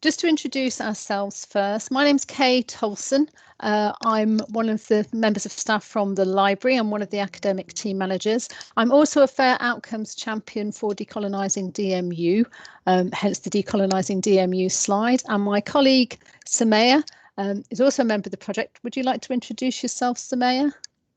Just to introduce ourselves first, my name's Kay Tolson. I'm one of the members of staff from the library. I'm one of the academic team managers. I'm also a fair outcomes champion for decolonising DMU, hence the decolonising DMU slide. And my colleague, Samaya, is also a member of the project. Would you like to introduce yourself, Samaya?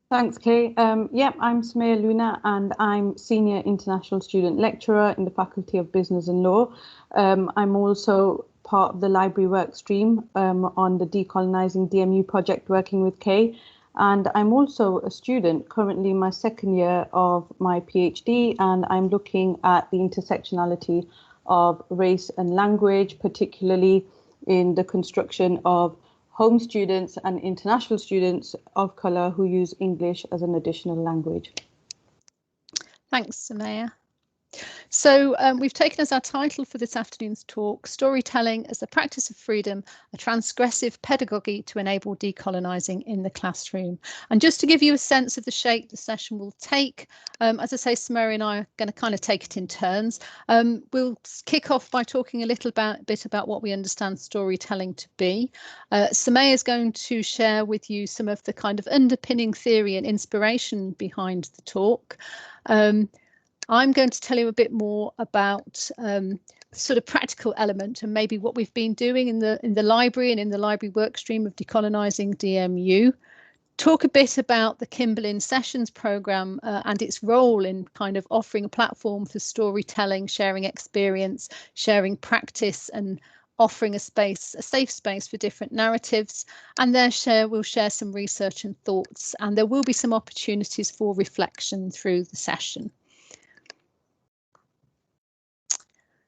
Thanks, Kay. Yep, I'm Samaya Luna, and I'm Senior International Student Lecturer in the Faculty of Business and Law. I'm also part of the library work stream on the Decolonising DMU project, working with Kay. And I'm also a student, currently in my second year of my PhD, and I'm looking at the intersectionality of race and language, particularly in the construction of home students and international students of colour who use English as an additional language. Thanks, Samaya. So we've taken as our title for this afternoon's talk, Storytelling as the Practice of Freedom, a Transgressive Pedagogy to Enable Decolonising in the Classroom. And just to give you a sense of the shape the session will take, as I say, Samaya and I are going to kind of take it in turns. We'll kick off by talking a little bit about what we understand storytelling to be. Samaya is going to share with you some of the kind of underpinning theory and inspiration behind the talk. I'm going to tell you a bit more about sort of practical element and maybe what we've been doing in the library and in the library work stream of decolonising DMU. Talk a bit about the Kimberlin Sessions programme and its role in kind of offering a platform for storytelling, sharing experience, sharing practice, and offering a safe space for different narratives. And we'll share some research and thoughts, and there will be some opportunities for reflection through the session.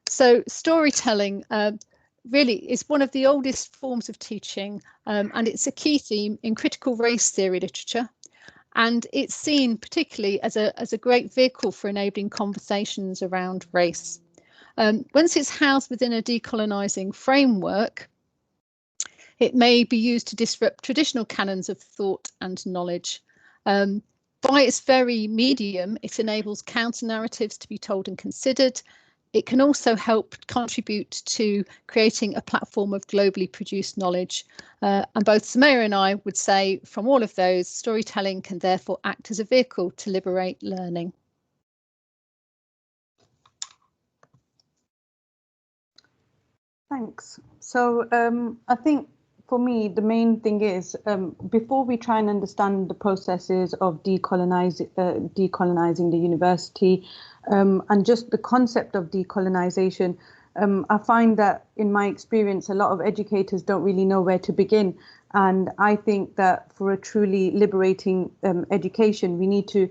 So storytelling really is one of the oldest forms of teaching, and it's a key theme in critical race theory literature. And it's seen particularly as a great vehicle for enabling conversations around race. Once it's housed within a decolonising framework, it may be used to disrupt traditional canons of thought and knowledge. By its very medium, it enables counter-narratives to be told and considered. It can also help contribute to creating a platform of globally produced knowledge. And both Samaya and I would say from all of those, storytelling can therefore act as a vehicle to liberate learning. Thanks. So I think for me, the main thing is before we try and understand the processes of decolonising the university and just the concept of decolonisation, I find that in my experience, a lot of educators don't really know where to begin. And I think that for a truly liberating education, we need to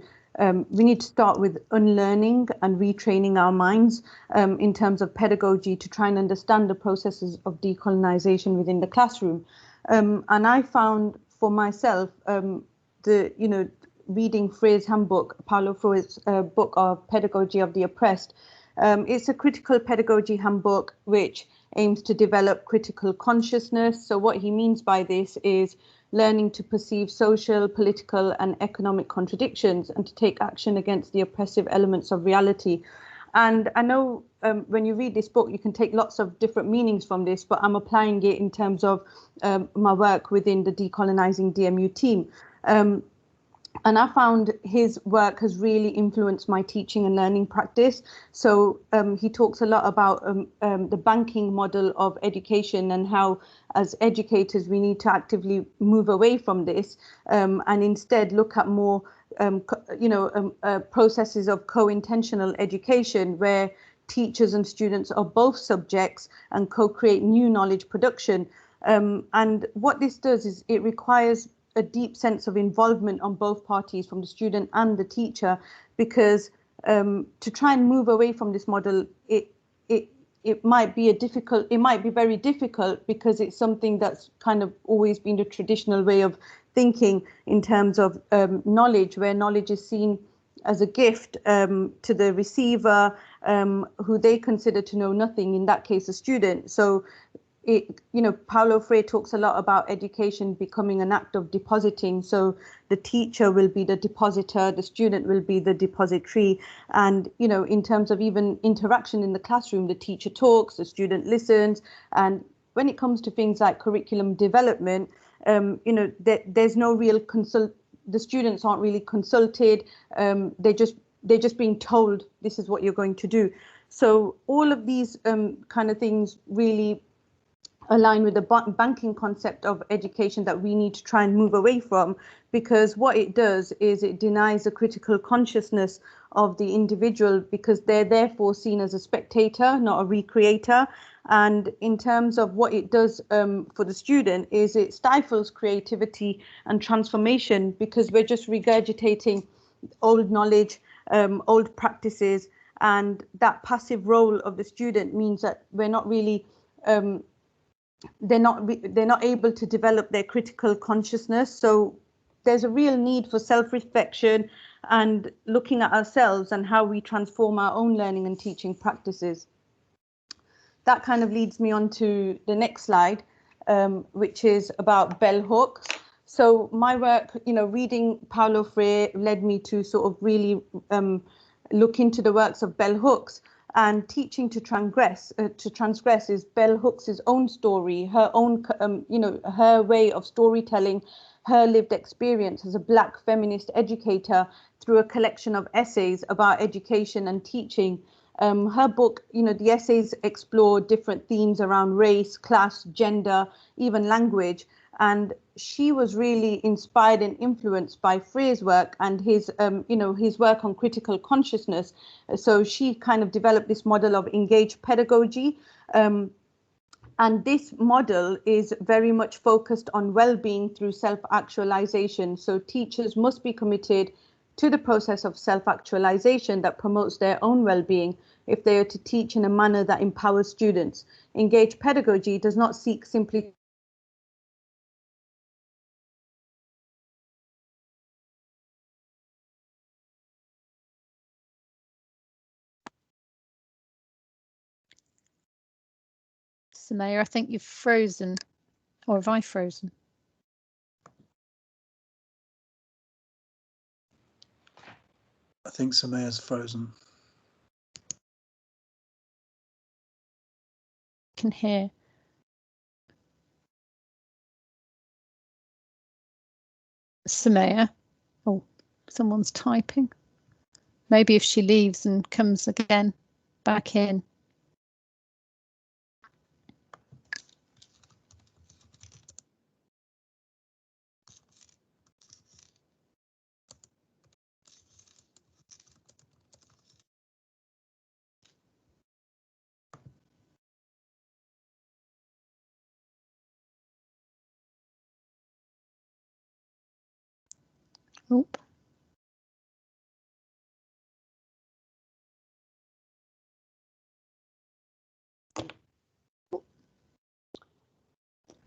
start with unlearning and retraining our minds in terms of pedagogy to try and understand the processes of decolonisation within the classroom. And I found for myself reading Frey's handbook, Paulo Frey's book of Pedagogy of the Oppressed. It's a critical pedagogy handbook which aims to develop critical consciousness. So what he means by this is learning to perceive social, political and economic contradictions and to take action against the oppressive elements of reality. And I know when you read this book, you can take lots of different meanings from this, but I'm applying it in terms of my work within the Decolonising DMU team. And I found his work has really influenced my teaching and learning practice. So he talks a lot about the banking model of education and how, as educators, we need to actively move away from this and instead look at more, processes of co-intentional education where teachers and students are both subjects and co-create new knowledge production. And what this does is it requires a deep sense of involvement on both parties, from the student and the teacher, because to try and move away from this model, it might be very difficult because it's something that's kind of always been the traditional way of thinking in terms of knowledge, where knowledge is seen as a gift to the receiver, who they consider to know nothing, in that case, a student. So Paulo Freire talks a lot about education becoming an act of depositing. So the teacher will be the depositor, the student will be the depository. And, in terms of even interaction in the classroom, the teacher talks, the student listens, and when it comes to things like curriculum development, there's no real the students aren't really consulted. They're just being told this is what you're going to do. So all of these kind of things really align with the banking concept of education that we need to try and move away from, because what it does is it denies the critical consciousness of the individual, because they're therefore seen as a spectator, not a recreator. And in terms of what it does for the student, is it stifles creativity and transformation, because we're just regurgitating old knowledge, old practices, and that passive role of the student means that we're not really they're not able to develop their critical consciousness. So there's a real need for self-reflection and looking at ourselves and how we transform our own learning and teaching practices. That kind of leads me on to the next slide, which is about bell hooks. So my work, reading Paulo Freire led me to sort of really look into the works of bell hooks. And teaching to transgress is bell hooks' own story, her own, her way of storytelling, her lived experience as a Black feminist educator through a collection of essays about education and teaching. Her book, the essays explore different themes around race, class, gender, even language. And she was really inspired and influenced by Freire's work and his work on critical consciousness. So she kind of developed this model of engaged pedagogy. And this model is very much focused on well-being through self-actualization. So teachers must be committed to the process of self-actualization that promotes their own well-being if they are to teach in a manner that empowers students. Engaged pedagogy does not seek simply Samaya, I think you've frozen, or have I frozen? I think Samaya's frozen. I can hear. Samaya. Oh, someone's typing. Maybe if she leaves and comes again back in. Oop.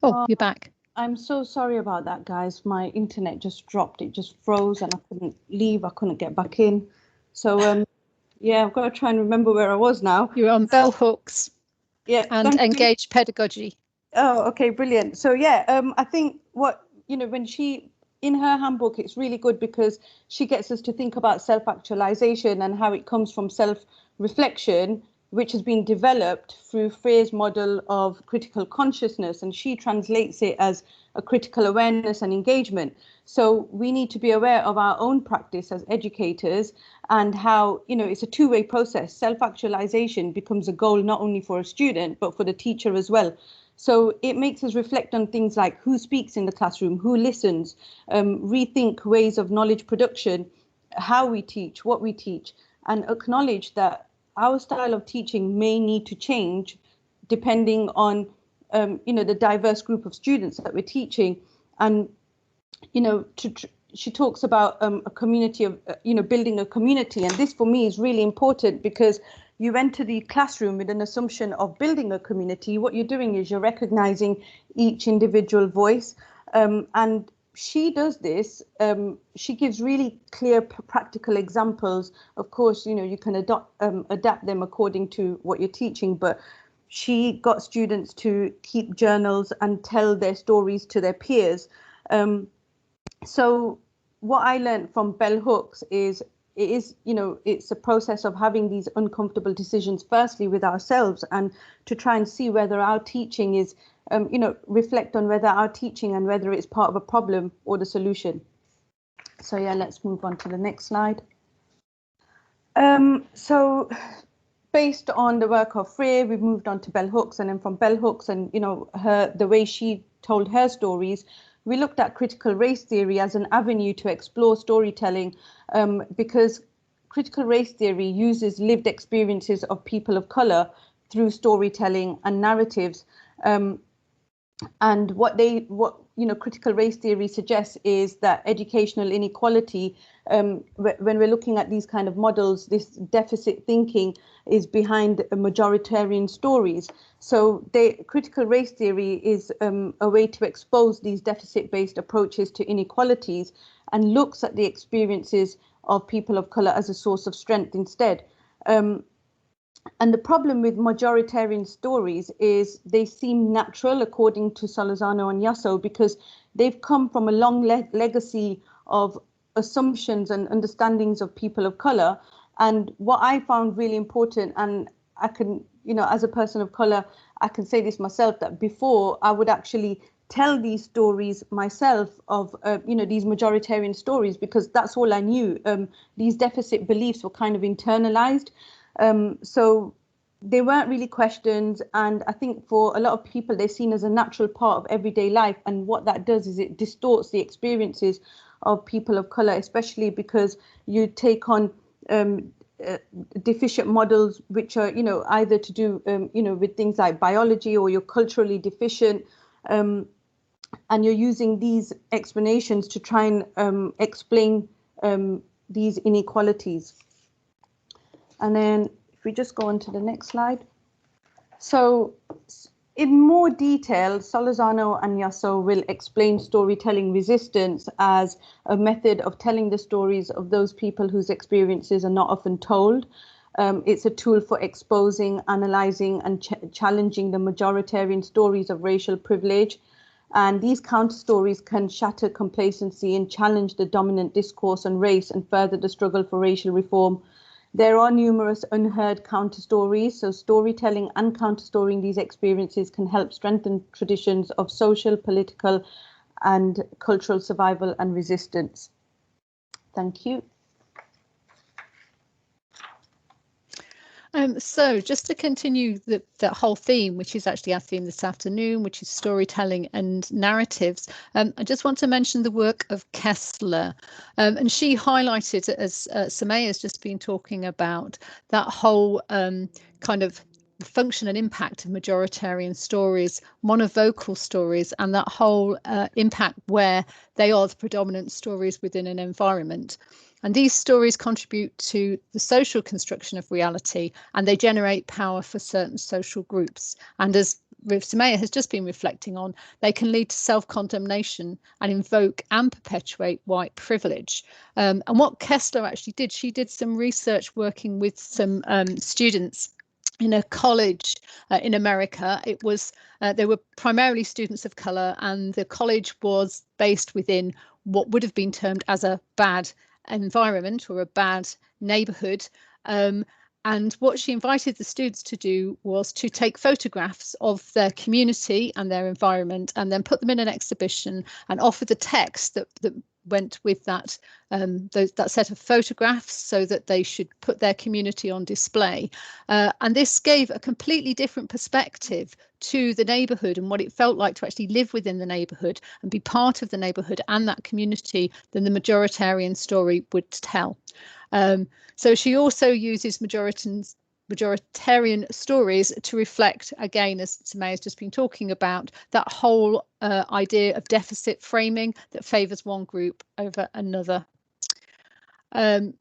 Oh, you're back. I'm so sorry about that, guys. My internet just dropped. It just froze and I couldn't leave. I couldn't get back in. So, yeah, I've got to try and remember where I was now. You're on bell hooks. Yeah. And engaged pedagogy. Oh, okay, brilliant. So, yeah, I think when she, in her handbook, it's really good because she gets us to think about self-actualization and how it comes from self-reflection, which has been developed through Freire's model of critical consciousness, and she translates it as a critical awareness and engagement. So we need to be aware of our own practice as educators and how, it's a two-way process. Self-actualization becomes a goal not only for a student, but for the teacher as well. So it makes us reflect on things like who speaks in the classroom, who listens, rethink ways of knowledge production, how we teach, what we teach, and acknowledge that our style of teaching may need to change depending on, the diverse group of students that we're teaching. And, she talks about a community of, building a community. And this for me is really important because you enter the classroom with an assumption of building a community. What you're doing is you're recognizing each individual voice. And she does this. She gives really clear, practical examples. Of course, you can adapt them according to what you're teaching, but she got students to keep journals and tell their stories to their peers. So what I learned from bell hooks is it's a process of having these uncomfortable decisions, firstly with ourselves, and to try and see whether our teaching is reflect on whether our teaching and whether it's part of a problem or the solution. So yeah, let's move on to the next slide. So based on the work of Freya, we've moved on to Bell Hooks, and then from Bell Hooks and the way she told her stories, we looked at critical race theory as an avenue to explore storytelling, because critical race theory uses lived experiences of people of color through storytelling and narratives. And what critical race theory suggests is that educational inequality, when we're looking at these kind of models, this deficit thinking is behind majoritarian stories. So critical race theory is a way to expose these deficit-based approaches to inequalities and looks at the experiences of people of color as a source of strength instead. And the problem with majoritarian stories is they seem natural, according to Solorzano and Yasso, because they've come from a long legacy of assumptions and understandings of people of color. And what I found really important, and I can, as a person of color, I can say this myself, that before I would actually tell these stories myself of, these majoritarian stories, because that's all I knew. These deficit beliefs were kind of internalized. So they weren't really questions, and I think for a lot of people they're seen as a natural part of everyday life, and what that does is it distorts the experiences of people of color, especially because you take on deficient models which are either to do with things like biology, or you're culturally deficient, and you're using these explanations to try and explain these inequalities. And then if we just go on to the next slide. So in more detail, Solorzano and Yasso will explain storytelling resistance as a method of telling the stories of those people whose experiences are not often told. It's a tool for exposing, analyzing, and challenging the majoritarian stories of racial privilege. And these counter stories can shatter complacency and challenge the dominant discourse on race and further the struggle for racial reform. There are numerous unheard counter stories, so storytelling and counter storying these experiences can help strengthen traditions of social, political, and cultural survival and resistance. Thank you. So just to continue that whole theme, which is actually our theme this afternoon, which is storytelling and narratives, I just want to mention the work of Kessler. And she highlighted, as Samaya has just been talking about, that whole kind of function and impact of majoritarian stories, monovocal stories, and that whole impact where they are the predominant stories within an environment. And these stories contribute to the social construction of reality, and they generate power for certain social groups. And as Samaya has just been reflecting on, they can lead to self-condemnation and invoke and perpetuate white privilege. And what Kessler actually did, she did some research working with some students in a college in America. It was they were primarily students of colour, and the college was based within what would have been termed as a bad environment or a bad neighbourhood. And what she invited the students to do was to take photographs of their community and their environment, and then put them in an exhibition and offer the text that went with that that set of photographs, so that they should put their community on display. And this gave a completely different perspective to the neighbourhood and what it felt like to actually live within the neighbourhood and be part of the neighbourhood and that community than the majoritarian story would tell. So she also uses majoritarian stories to reflect, again, as Samaya has just been talking about, that whole idea of deficit framing that favours one group over another.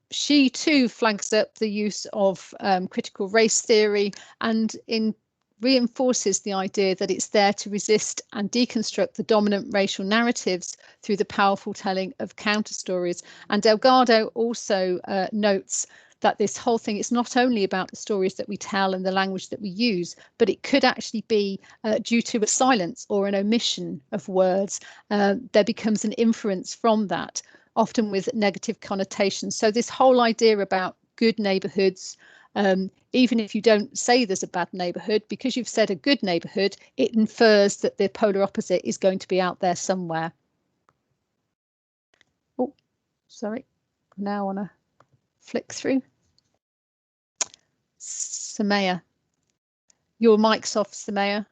She too flags up the use of critical race theory and reinforces the idea that it's there to resist and deconstruct the dominant racial narratives through the powerful telling of counter stories. And Delgado also notes that this whole thing is not only about the stories that we tell and the language that we use, but it could actually be due to a silence or an omission of words. There becomes an inference from that, often with negative connotations. So this whole idea about good neighbourhoods, Even if you don't say there's a bad neighbourhood, because you've said a good neighbourhood, it infers that the polar opposite is going to be out there somewhere. Oh, sorry, now I want to flick through. Samaya, your mic's off, Samaya.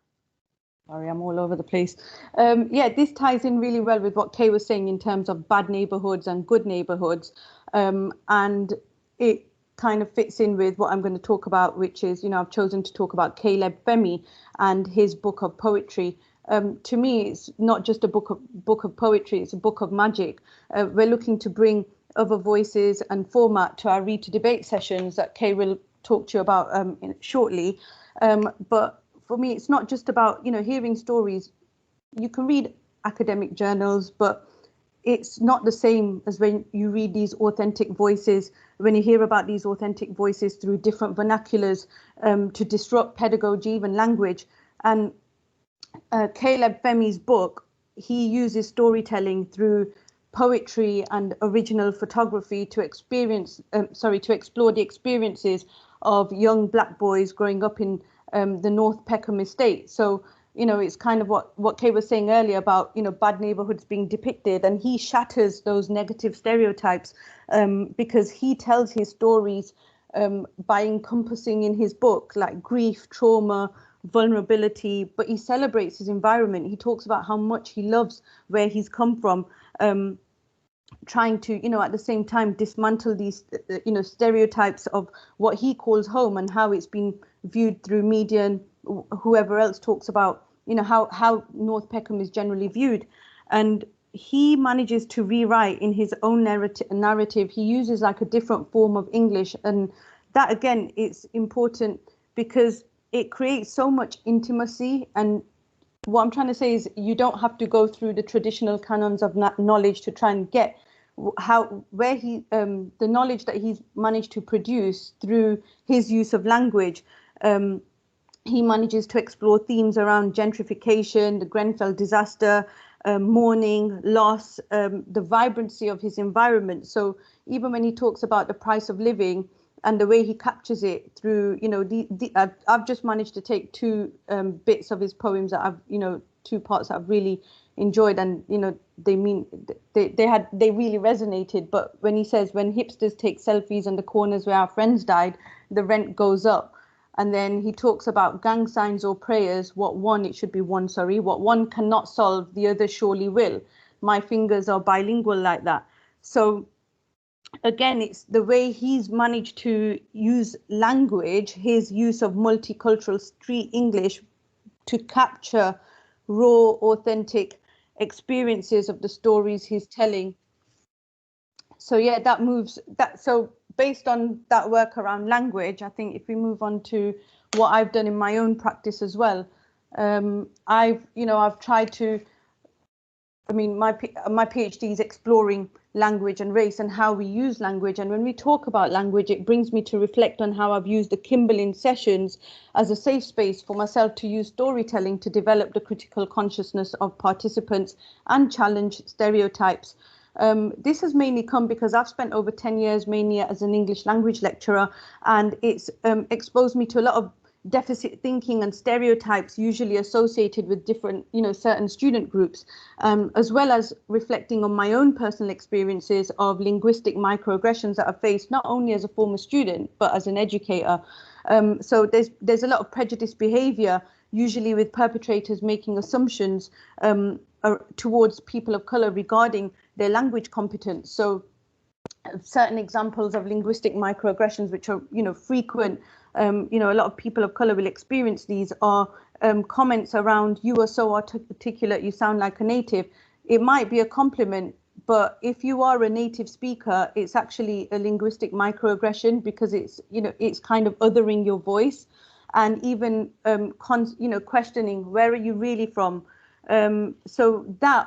Sorry, I'm all over the place. Yeah, this ties in really well with what Kay was saying in terms of bad neighborhoods and good neighborhoods. And it kind of fits in with what I'm going to talk about, which is, I've chosen to talk about Caleb Femi and his book of poetry. To me, it's not just a book of poetry, it's a book of magic. We're looking to bring other voices and format to our read to debate sessions that Kay will talk to you about shortly. But for me, it's not just about, hearing stories. You can read academic journals, but it's not the same as when you read these authentic voices, when you hear about these authentic voices through different vernaculars to disrupt pedagogy, even language. And Caleb Femi's book, he uses storytelling through poetry and original photography to explore the experiences of young Black boys growing up in the North Peckham estate. So, it's kind of what Kay was saying earlier about, bad neighborhoods being depicted, and he shatters those negative stereotypes because he tells his stories by encompassing in his book like grief, trauma, vulnerability, but he celebrates his environment. He talks about how much he loves where he's come from, trying to, at the same time dismantle these, stereotypes of what he calls home and how it's been viewed through media and whoever else talks about, how North Peckham is generally viewed. And he manages to rewrite in his own narrative. He uses like a different form of English. And that, again, it's important because it creates so much intimacy. And what I'm trying to say is you don't have to go through the traditional canons of knowledge to try and get the knowledge that he's managed to produce through his use of language. He manages to explore themes around gentrification, the Grenfell disaster, mourning, loss, the vibrancy of his environment. So even when he talks about the price of living and the way he captures it through, I've just managed to take two bits of his poems that I've, two parts that I've really enjoyed, and they really resonated. But when he says, when hipsters take selfies on the corners where our friends died, the rent goes up. And then he talks about gang signs or prayers, what one cannot solve, the other surely will. My fingers are bilingual like that. So again, it's the way he's managed to use language, his use of multicultural street English to capture raw, authentic experiences of the stories he's telling. So yeah, so based on that work around language, I think if we move on to what I've done in my own practice as well, I've tried to, my PhD is exploring language and race and how we use language. And when we talk about language, it brings me to reflect on how I've used the Kimberlin sessions as a safe space for myself to use storytelling to develop the critical consciousness of participants and challenge stereotypes. This has mainly come because I've spent over 10 years mainly as an English language lecturer, and it's exposed me to a lot of deficit thinking and stereotypes usually associated with different, certain student groups, as well as reflecting on my own personal experiences of linguistic microaggressions that I've faced, not only as a former student, but as an educator. So there's a lot of prejudiced behavior, usually with perpetrators making assumptions towards people of color regarding their language competence. So certain examples of linguistic microaggressions, which are, frequent, a lot of people of color will experience these, are comments around, you are so articulate, you sound like a native. It might be a compliment, but if you are a native speaker, it's actually a linguistic microaggression because it's, it's kind of othering your voice, and even, questioning, where are you really from? So that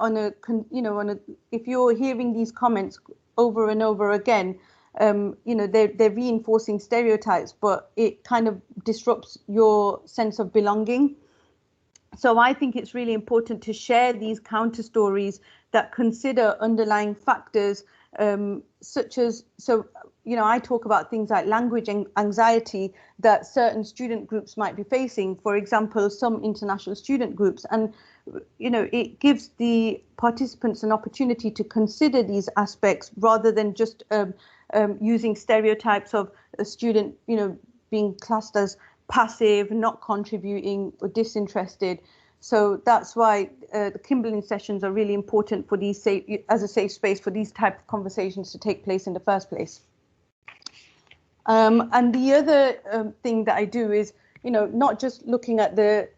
if you're hearing these comments over and over again, they're reinforcing stereotypes, but it kind of disrupts your sense of belonging. So I think it's really important to share these counter stories that consider underlying factors, such as, I talk about things like language anxiety that certain student groups might be facing, for example, some international student groups. And, it gives the participants an opportunity to consider these aspects rather than just using stereotypes of a student, being classed as passive, not contributing, or disinterested. So that's why the Kimberlin sessions are really important for these as a safe space for these type of conversations to take place in the first place. And the other thing that I do is, not just looking at the,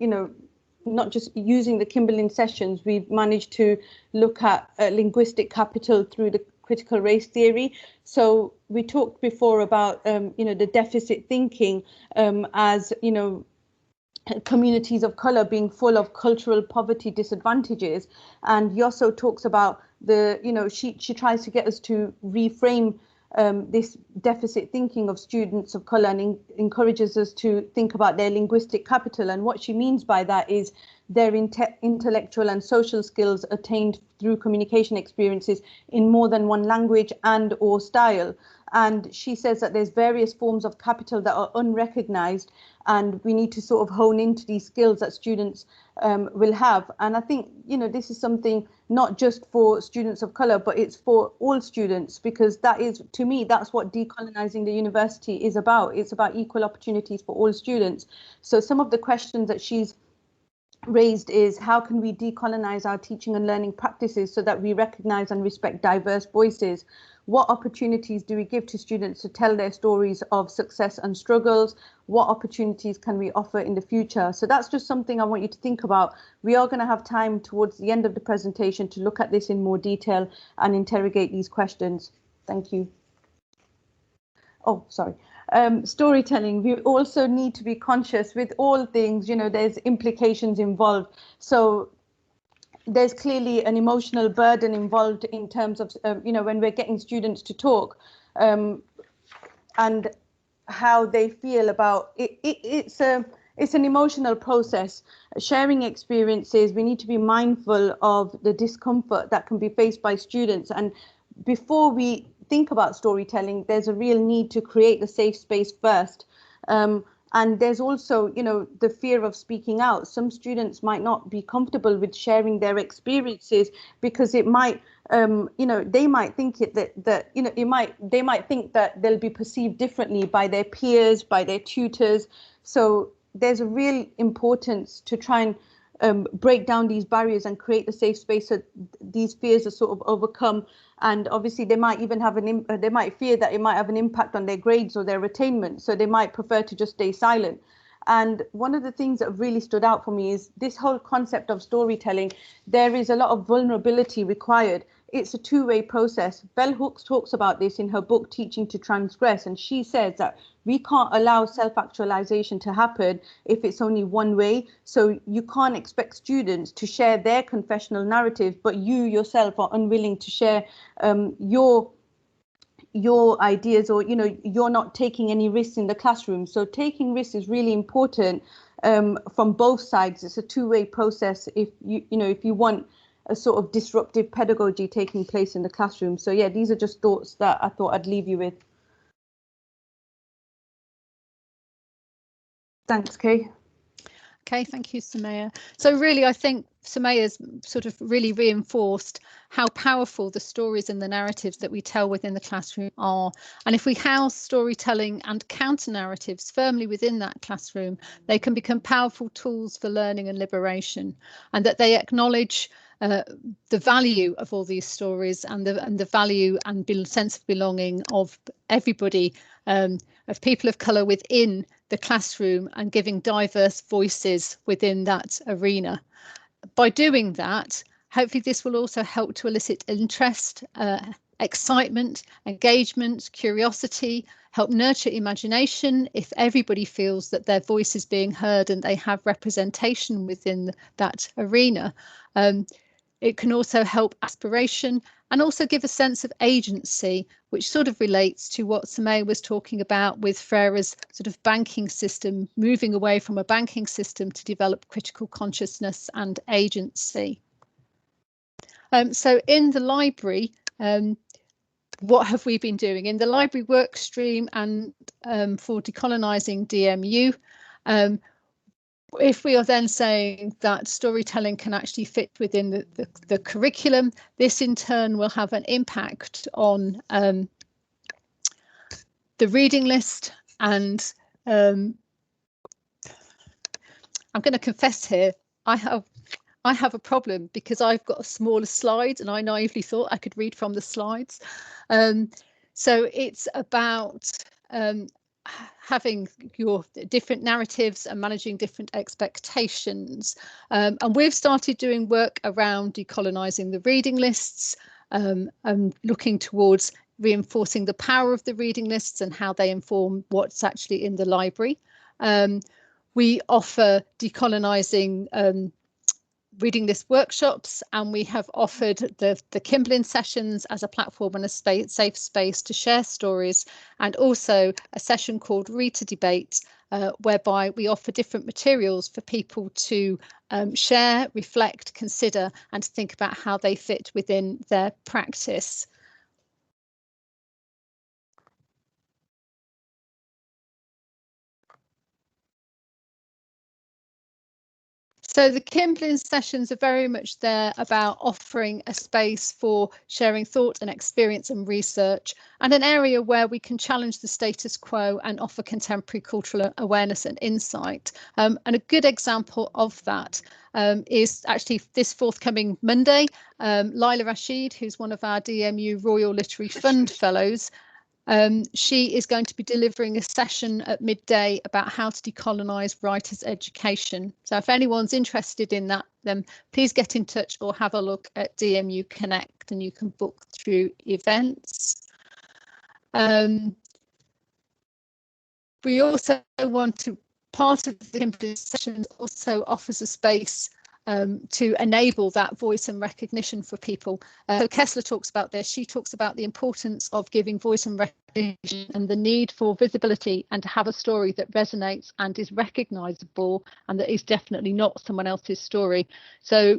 not just using the Kimberlin sessions. We've managed to look at linguistic capital through the critical race theory. So we talked before about, the deficit thinking as, communities of color being full of cultural poverty disadvantages. And Yosso talks about she tries to get us to reframe this deficit thinking of students of color and encourages us to think about their linguistic capital. And what she means by that is their intellectual and social skills attained through communication experiences in more than one language and or style. And she says that there's various forms of capital that are unrecognized, and we need to sort of hone into these skills that students will have. And I think, this is something not just for students of color, but it's for all students, because that is, to me, that's what decolonizing the university is about. It's about equal opportunities for all students. So some of the questions that she's raised is, how can we decolonize our teaching and learning practices so that we recognize and respect diverse voices? What opportunities do we give to students to tell their stories of success and struggles? What opportunities can we offer in the future? So that's just something I want you to think about. We are going to have time towards the end of the presentation to look at this in more detail and interrogate these questions. Thank you. Oh, sorry. Storytelling, we also need to be conscious with all things, there's implications involved. So there's clearly an emotional burden involved in terms of, when we're getting students to talk and how they feel about it. It's an emotional process. Sharing experiences, we need to be mindful of the discomfort that can be faced by students. And before we think about storytelling, there's a real need to create the safe space first. And there's also, the fear of speaking out. Some students might not be comfortable with sharing their experiences because it might, they might think they might think that they'll be perceived differently by their peers, by their tutors. So there's a real importance to try and break down these barriers and create the safe space so these fears are sort of overcome. And obviously they might even have they might fear that it might have an impact on their grades or their attainment, so they might prefer to just stay silent. And one of the things that really stood out for me is this whole concept of storytelling. There is a lot of vulnerability required. It's a two-way process. Bell Hooks talks about this in her book, Teaching to Transgress, and she says that we can't allow self-actualization to happen if it's only one way. So you can't expect students to share their confessional narrative, but you yourself are unwilling to share your ideas, or you're not taking any risks in the classroom. So taking risks is really important from both sides. It's a two-way process if you want a sort of disruptive pedagogy taking place in the classroom. So yeah, these are just thoughts that I thought I'd leave you with. Thanks, Kay. Okay, thank you, Sumaya. So really, I think Sumaya's sort of really reinforced how powerful the stories and the narratives that we tell within the classroom are. And if we house storytelling and counter narratives firmly within that classroom, they can become powerful tools for learning and liberation, and that they acknowledge the value of all these stories and the value and sense of belonging of everybody, of people of colour within the classroom, and giving diverse voices within that arena. By doing that, hopefully this will also help to elicit interest, excitement, engagement, curiosity, help nurture imagination if everybody feels that their voice is being heard and they have representation within that arena. It can also help aspiration and also give a sense of agency, which sort of relates to what Sumaya was talking about with Freire's sort of banking system, moving away from a banking system to develop critical consciousness and agency. So in the library, what have we been doing in the library work stream and for decolonising DMU? If we are then saying that storytelling can actually fit within the curriculum, this in turn will have an impact on the reading list. And I'm going to confess here, I have a problem because I've got a smaller slide and I naively thought I could read from the slides. So it's about having your different narratives and managing different expectations. And we've started doing work around decolonising the reading lists and looking towards reinforcing the power of the reading lists and how they inform what's actually in the library. We offer decolonising reading list workshops, and we have offered the Kimblin sessions as a platform and a safe space to share stories, and also a session called Read to Debate, whereby we offer different materials for people to share, reflect, consider, and to think about how they fit within their practice. So the Kimblin sessions are very much there about offering a space for sharing thought and experience and research, and an area where we can challenge the status quo and offer contemporary cultural awareness and insight. And a good example of that is actually this forthcoming Monday. Laila Rashid, who's one of our DMU Royal Literary Fund Fellows, she is going to be delivering a session at midday about how to decolonise writers' education. So if anyone's interested in that, then please get in touch or have a look at DMU Connect, and you can book through events. We also want to, part of the Kimblin sessions also offers a space to enable that voice and recognition for people. So Kessler talks about this. She talks about the importance of giving voice and recognition and the need for visibility, and to have a story that resonates and is recognisable, and that is definitely not someone else's story. So,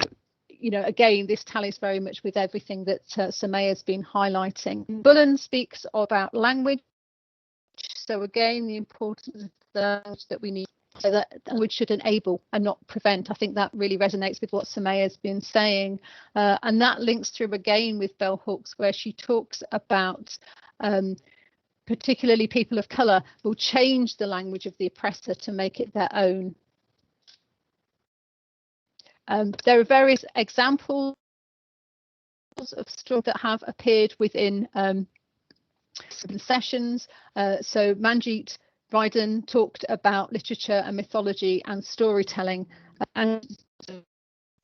you know, again, this tallies very much with everything that Samaya has been highlighting. Bullen speaks about language. So again, the importance of the language that we need, so that language should enable and not prevent. I think that really resonates with what Samaya has been saying. And that links through again with Bell Hooks, where she talks about particularly people of colour will change the language of the oppressor to make it their own. There are various examples of stories that have appeared within some sessions. So Manjeet Ryden talked about literature and mythology and storytelling, and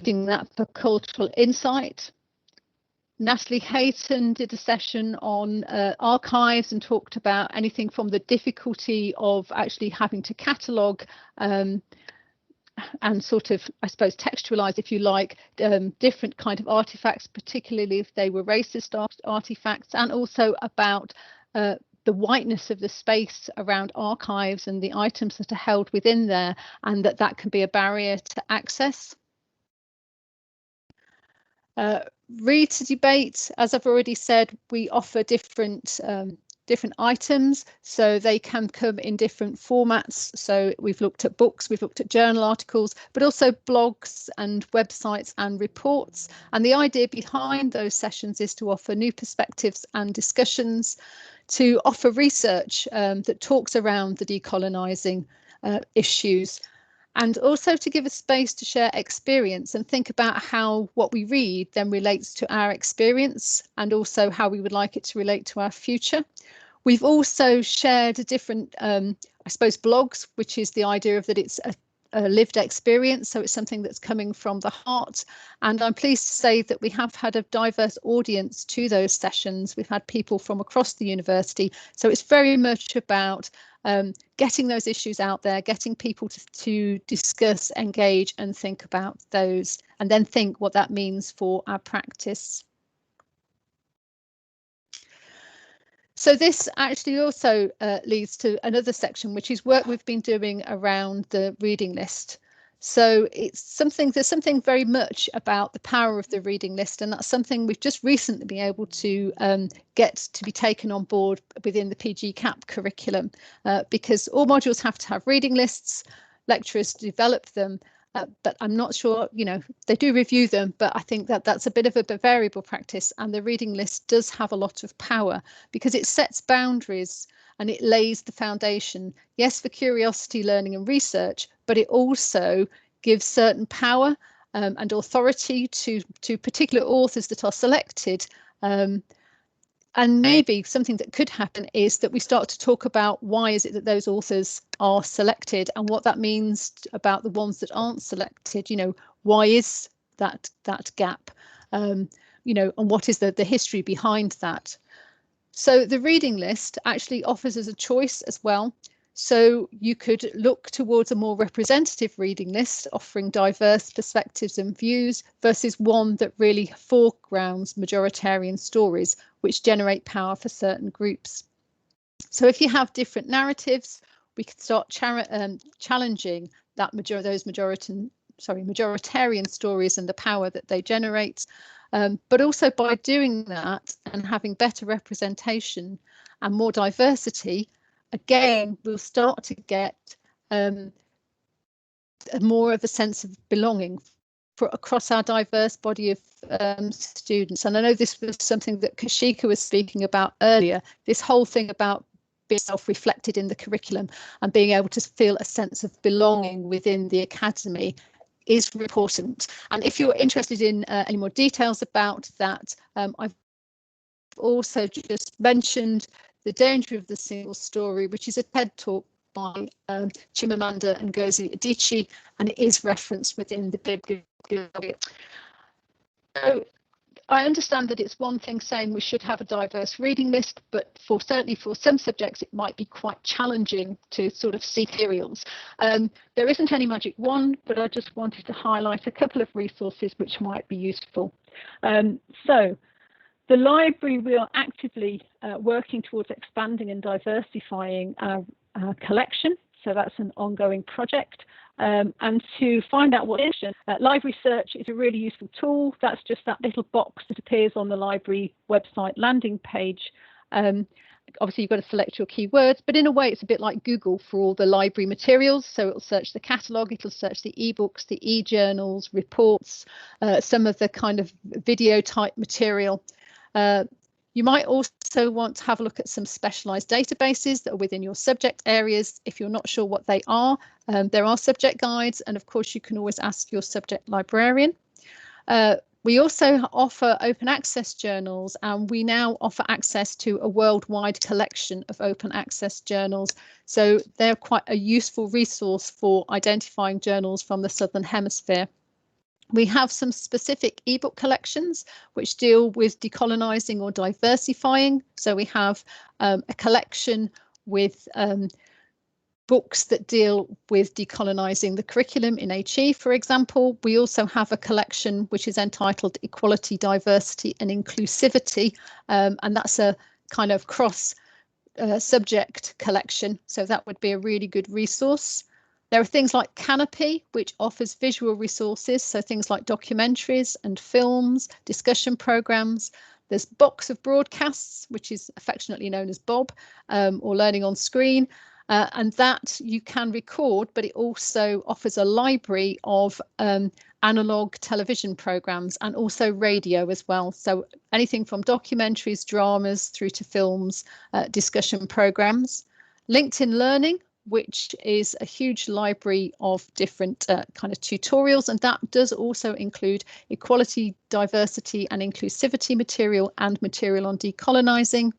doing that for cultural insight. Natalie Hayton did a session on archives and talked about anything from the difficulty of actually having to catalogue and sort of, I suppose, textualize, if you like, different kind of artifacts, particularly if they were racist artifacts, and also about the whiteness of the space around archives and the items that are held within there, and that can be a barrier to access. Read to Debate, as I've already said, we offer different items, so they can come in different formats. So we've looked at books, we've looked at journal articles, but also blogs and websites and reports. And the idea behind those sessions is to offer new perspectives and discussions, to offer research that talks around the decolonising issues, and also to give a space to share experience and think about how what we read then relates to our experience, and also how we would like it to relate to our future. We've also shared a different, I suppose, blogs, which is the idea of that it's a lived experience, so it's something that's coming from the heart. And I'm pleased to say that we have had a diverse audience to those sessions. We've had people from across the university, so it's very much about getting those issues out there, getting people to discuss, engage, and think about those, and then think what that means for our practice. So this actually also leads to another section, which is work we've been doing around the reading list. So it's something, there's something very much about the power of the reading list, and that's something we've just recently been able to get to be taken on board within the PG CAP curriculum, because all modules have to have reading lists. Lecturers develop them, but I'm not sure, you know, they do review them, but I think that that's a bit of a variable practice, and the reading list does have a lot of power because it sets boundaries and it lays the foundation, yes, for curiosity, learning and research, but it also gives certain power and authority to particular authors that are selected. And maybe something that could happen is that we start to talk about why is it that those authors are selected and what that means about the ones that aren't selected. You know, why is that gap? You know, and what is the history behind that? So the reading list actually offers us a choice as well. So you could look towards a more representative reading list, offering diverse perspectives and views, versus one that really foregrounds majoritarian stories, which generate power for certain groups. So if you have different narratives, we could start challenging that majoritarian stories and the power that they generate. But also by doing that and having better representation and more diversity, again, we'll start to get more of a sense of belonging across our diverse body of students. And I know this was something that Kashika was speaking about earlier, this whole thing about being self-reflected in the curriculum and being able to feel a sense of belonging within the academy is important. And if you're interested in any more details about that, I've also just mentioned The Danger of the Single Story, which is a TED talk by Chimamanda Ngozi Adichie, and it is referenced within the bibliography. So I understand that it's one thing saying we should have a diverse reading list, but certainly for some subjects it might be quite challenging to sort of see materials. There isn't any magic wand, but I just wanted to highlight a couple of resources which might be useful. So the library, we are actively working towards expanding and diversifying our collection. So that's an ongoing project. And to find out what is, library search is a really useful tool. That's just that little box that appears on the library website landing page. Obviously, you've got to select your keywords, but in a way, it's a bit like Google for all the library materials. So it'll search the catalogue, it'll search the ebooks, the e-journals, reports, some of the kind of video type material. You might also want to have a look at some specialised databases that are within your subject areas. If you're not sure what they are, there are subject guides, and of course you can always ask your subject librarian. We also offer open access journals, and we now offer access to a worldwide collection of open access journals. So they're quite a useful resource for identifying journals from the Southern Hemisphere. We have some specific ebook collections which deal with decolonising or diversifying. So we have a collection with books that deal with decolonising the curriculum in HE, for example. We also have a collection which is entitled Equality, Diversity and Inclusivity, and that's a kind of cross subject collection. So that would be a really good resource. There are things like Canopy, which offers visual resources, so things like documentaries and films, discussion programmes. There's Box of Broadcasts, which is affectionately known as Bob, or Learning on Screen, and that you can record, but it also offers a library of analogue television programmes and also radio as well. So anything from documentaries, dramas, through to films, discussion programmes. LinkedIn Learning, which is a huge library of different kind of tutorials, and that does also include equality, diversity and inclusivity material and material on decolonising,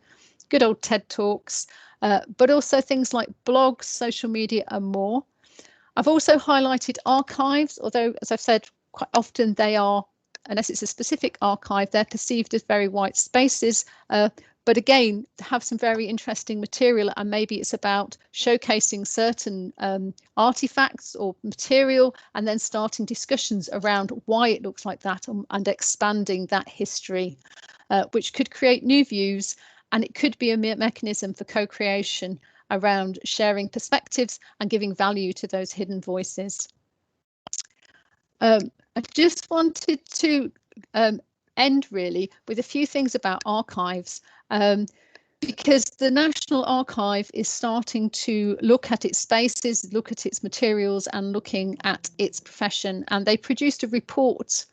good old TED Talks, but also things like blogs, social media and more. I've also highlighted archives, although, as I've said, quite often they are, unless it's a specific archive, they're perceived as very white spaces. But again, have some very interesting material, and maybe it's about showcasing certain artifacts or material and then starting discussions around why it looks like that and expanding that history, which could create new views, and it could be a mechanism for co-creation around sharing perspectives and giving value to those hidden voices. I just wanted to end really with a few things about archives, because the National Archive is starting to look at its spaces, look at its materials, and looking at its profession. And they produced a report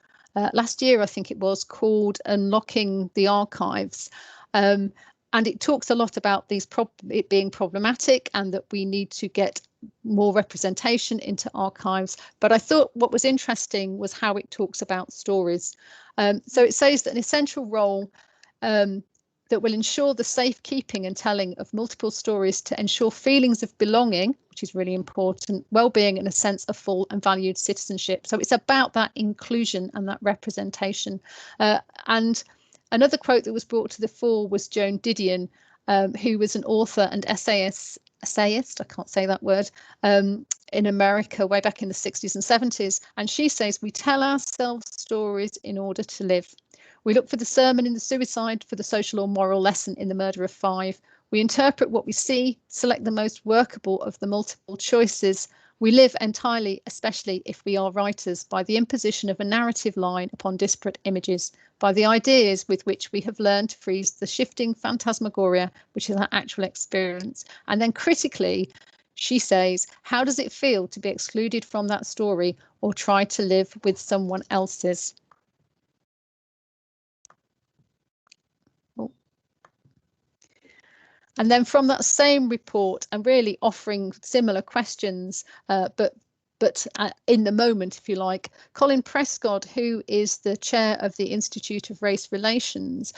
last year, I think it was, called Unlocking the Archives. And it talks a lot about it being problematic and that we need to get more representation into archives. But I thought what was interesting was how it talks about stories. So it says that an essential role that will ensure the safekeeping and telling of multiple stories to ensure feelings of belonging, which is really important, well-being and a sense of full and valued citizenship. So it's about that inclusion and that representation. And another quote that was brought to the fore was Joan Didion, who was an author and essayist, I can't say that word, in America way back in the 60s and 70s. And she says, we tell ourselves stories in order to live. We look for the sermon in the suicide, for the social or moral lesson in the murder of 5. We interpret what we see, select the most workable of the multiple choices. We live entirely, especially if we are writers, by the imposition of a narrative line upon disparate images, by the ideas with which we have learned to freeze the shifting phantasmagoria, which is our actual experience. And then critically, she says, how does it feel to be excluded from that story or try to live with someone else's? And then from that same report, and really offering similar questions, but in the moment, if you like, Colin Prescott, who is the chair of the Institute of Race Relations,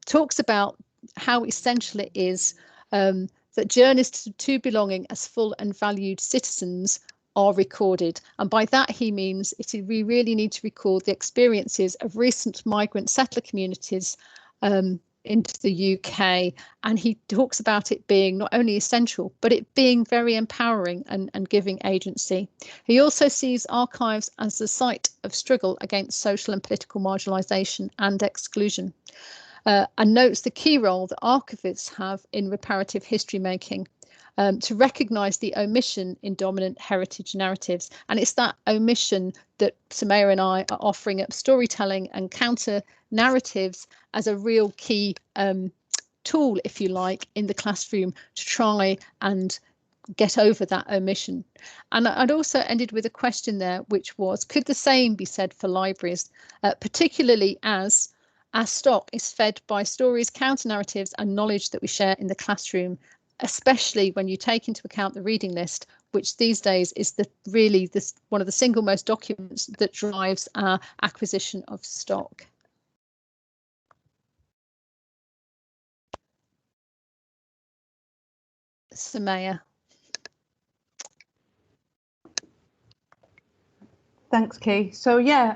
talks about how essential it is that journeys to belonging as full and valued citizens are recorded. And by that he means we really need to record the experiences of recent migrant settler communities into the UK, and he talks about it being not only essential, but it being very empowering and giving agency. He also sees archives as the site of struggle against social and political marginalisation and exclusion, and notes the key role that archivists have in reparative history making, to recognise the omission in dominant heritage narratives. And it's that omission that Sumaya and I are offering up storytelling and counter narratives as a real key tool, if you like, in the classroom to try and get over that omission. And I'd also ended with a question there, which was, could the same be said for libraries, particularly as our stock is fed by stories, counter narratives and knowledge that we share in the classroom, especially when you take into account the reading list, which these days is one of the single most documents that drives our acquisition of stock. Sumaya. Thanks, Kay. So yeah,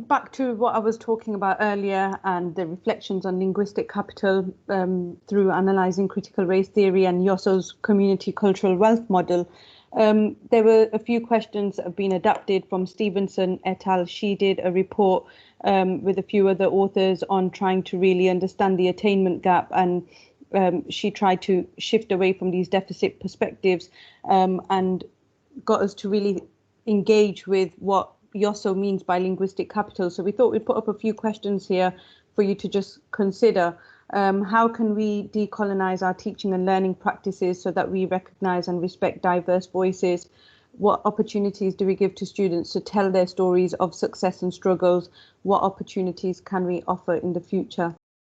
back to what I was talking about earlier and the reflections on linguistic capital through analysing critical race theory and Yosso's community cultural wealth model. There were a few questions that have been adapted from Stevenson et al. She did a report with a few other authors on trying to really understand the attainment gap, and she tried to shift away from these deficit perspectives and got us to really engage with what Yosso means by linguistic capital. So we thought we'd put up a few questions here for you to just consider. How can we decolonize our teaching and learning practices so that we recognize and respect diverse voices? What opportunities do we give to students to tell their stories of success and struggles? What opportunities can we offer in the future?